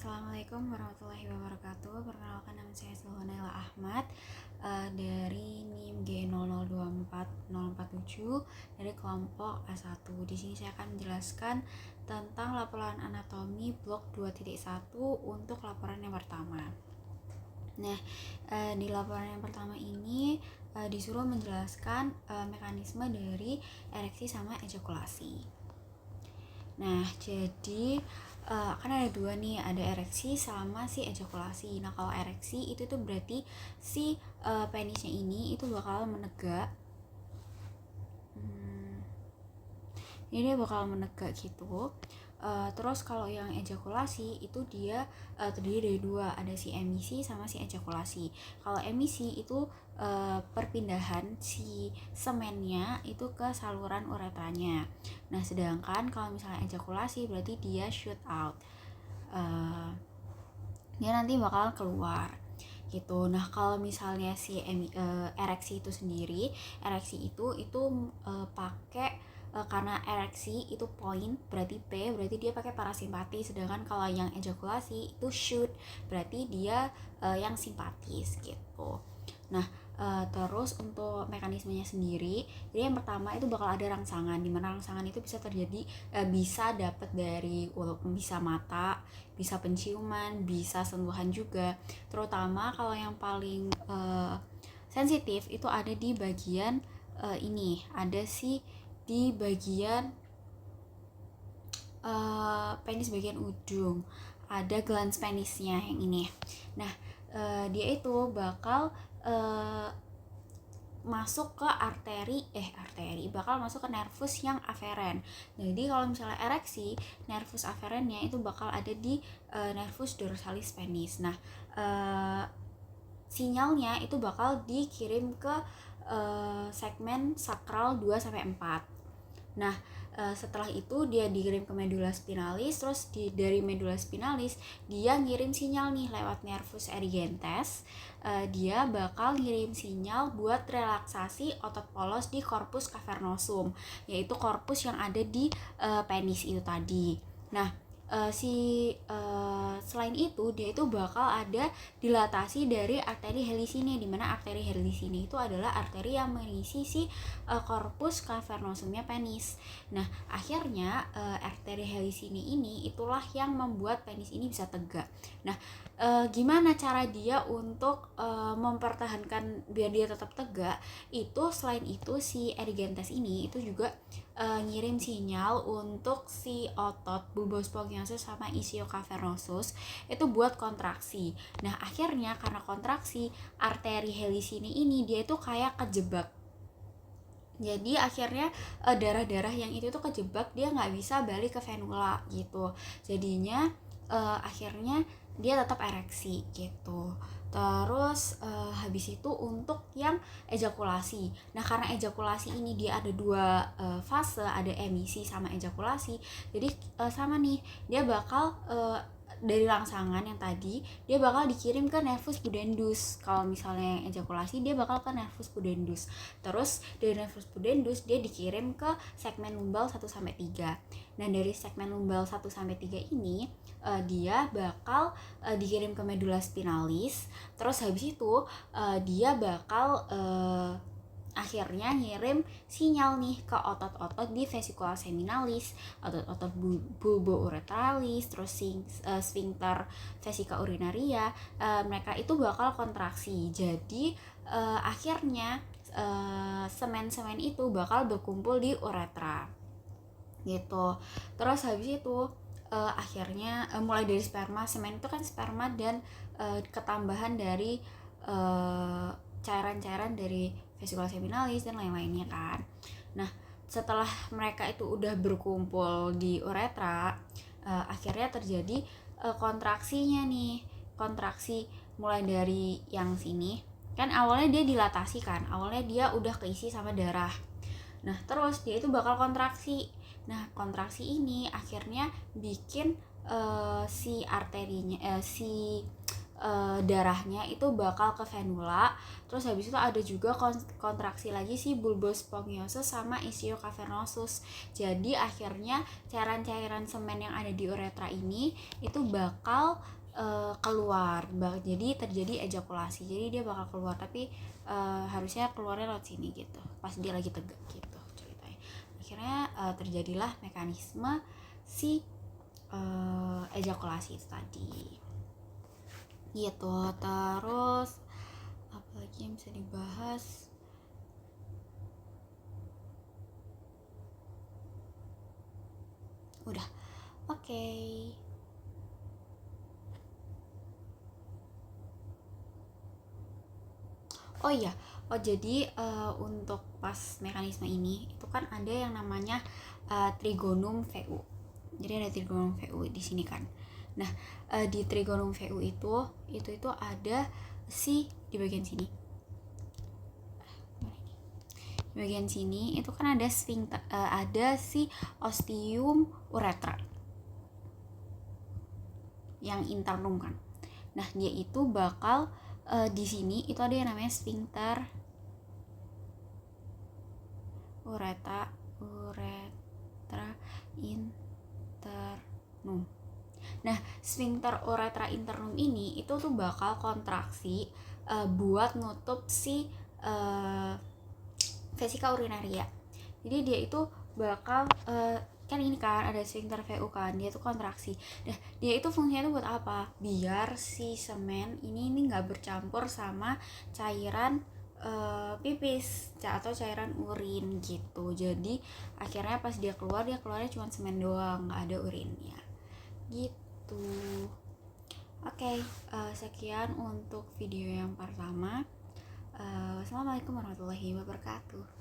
Assalamualaikum warahmatullahi wabarakatuh. Perkenalkan, nama saya Zulhanaila Ahmad, dari NIM G0024047 dari kelompok A1. Di sini saya akan menjelaskan tentang laporan anatomi blok 2.1 untuk laporan yang pertama. Nah, di laporan yang pertama ini disuruh menjelaskan mekanisme dari ereksi sama ejakulasi. Nah, jadi kan ada dua nih, ada ereksi sama si ejakulasi. Nah, kalau ereksi itu tuh berarti si penisnya ini itu bakal menegak. Ini dia bakal menegak gitu. Terus kalau yang ejakulasi itu dia terdiri dari dua, ada si emisi sama si ejakulasi. Kalau emisi itu perpindahan si semennya itu ke saluran uretranya. Nah, sedangkan kalau misalnya ejakulasi berarti dia shoot out, dia nanti bakal keluar gitu. Nah, kalau misalnya si ereksi itu sendiri, ereksi itu pakai karena ereksi itu point berarti P, berarti dia pakai parasimpatis, sedangkan kalau yang ejakulasi itu shoot berarti dia yang simpatis gitu. Nah, terus untuk mekanismenya sendiri, jadi yang pertama itu bakal ada rangsangan, dimana rangsangan itu bisa terjadi, bisa dapat dari bisa mata, bisa penciuman, bisa sentuhan juga. Terutama kalau yang paling sensitif itu ada di bagian ini, ada sih di bagian penis bagian ujung, ada glans penisnya yang ini. Nah, dia itu bakal masuk ke bakal masuk ke nervus yang aferen. Jadi kalau misalnya ereksi, nervus aferennya itu bakal ada di nervus dorsalis penis. Nah, sinyalnya itu bakal dikirim ke segmen sakral 2-4. Nah, setelah itu dia dikirim ke medula spinalis, terus dari medula spinalis dia ngirim sinyal nih lewat nervus erigentes. Dia bakal ngirim sinyal buat relaksasi otot polos di corpus cavernosum, yaitu korpus yang ada di penis itu tadi. Nah, selain itu dia itu bakal ada dilatasi dari arteri helicini, di mana arteri helicini itu adalah arteri yang mengisi si corpus cavernosumnya penis. Nah, akhirnya arteri helicini ini itulah yang membuat penis ini bisa tegak. Nah, gimana cara dia untuk mempertahankan biar dia tetap tegak? Itu selain itu si erigentes ini itu juga ngirim sinyal untuk si otot bulbus spongiosum sama ischiocavernosus itu buat kontraksi. Nah, akhirnya karena kontraksi arteri helicini ini dia itu kayak kejebak. Jadi akhirnya darah-darah yang itu tuh kejebak, dia nggak bisa balik ke venula gitu. Jadinya akhirnya dia tetap ereksi gitu. Terus habis itu untuk yang ejakulasi. Nah, karena ejakulasi ini dia ada dua fase, ada emisi sama ejakulasi. Jadi sama nih, dia bakal dari rangsangan yang tadi dia bakal dikirim ke nervus pudendus. Kalau misalnya yang ejakulasi dia bakal ke nervus pudendus. Terus dari nervus pudendus dia dikirim ke segmen lumbal 1-3. Nah, dari segmen lumbal 1-3 ini dia bakal dikirim ke medula spinalis. Terus habis itu dia bakal akhirnya ngirim sinyal nih ke otot-otot di vesicula seminalis, otot-otot bulbouretralis, terus sphincter vesica urinaria. Mereka itu bakal kontraksi. Jadi akhirnya semen-semen itu bakal berkumpul di uretra gitu. Terus habis itu akhirnya mulai dari sperma, semen itu kan sperma dan ketambahan dari cairan-cairan dari vesicula seminalis dan lain-lainnya kan. Nah, setelah mereka itu udah berkumpul di uretra, akhirnya terjadi kontraksinya nih. Kontraksi mulai dari yang sini. Kan awalnya dia dilatasi kan, awalnya dia udah keisi sama darah. Nah, terus dia itu bakal kontraksi. Nah, kontraksi ini akhirnya bikin si arterinya darahnya itu bakal ke venula. Terus habis itu ada juga kontraksi lagi si bulbus spongiosum sama ischio cavernosus. Jadi akhirnya cairan-cairan semen yang ada di uretra ini itu bakal keluar. Jadi terjadi ejakulasi. Jadi dia bakal keluar, tapi harusnya keluarnya lewat sini gitu. Pas dia lagi tegak gitu ceritanya. Akhirnya terjadilah mekanisme si ejakulasi itu tadi. Gitu. Terus apalagi yang bisa dibahas? Udah. Oke. Oh iya. Jadi untuk pas mekanisme ini itu kan ada yang namanya trigonum VU. Jadi ada trigonum VU di sini kan. Nah, di trigonum VU itu ada si di bagian sini. Di bagian sini itu kan ada sphincter, ada si ostium uretra yang internum kan. Nah, dia itu bakal di sini itu ada yang namanya sphincter uretra internum. Nah, sphincter uretra internum ini itu tuh bakal kontraksi buat nutup si vesika urinaria. Jadi dia itu bakal kan ini kan ada sphincter VU kan, dia tuh kontraksi. Nah, dia itu fungsinya tuh buat apa? Biar si semen ini nggak bercampur sama cairan pipis atau cairan urin gitu. Jadi akhirnya pas dia keluarnya cuma semen doang, nggak ada urinnya gitu. Oke, sekian untuk video yang pertama. Wassalamualaikum warahmatullahi wabarakatuh.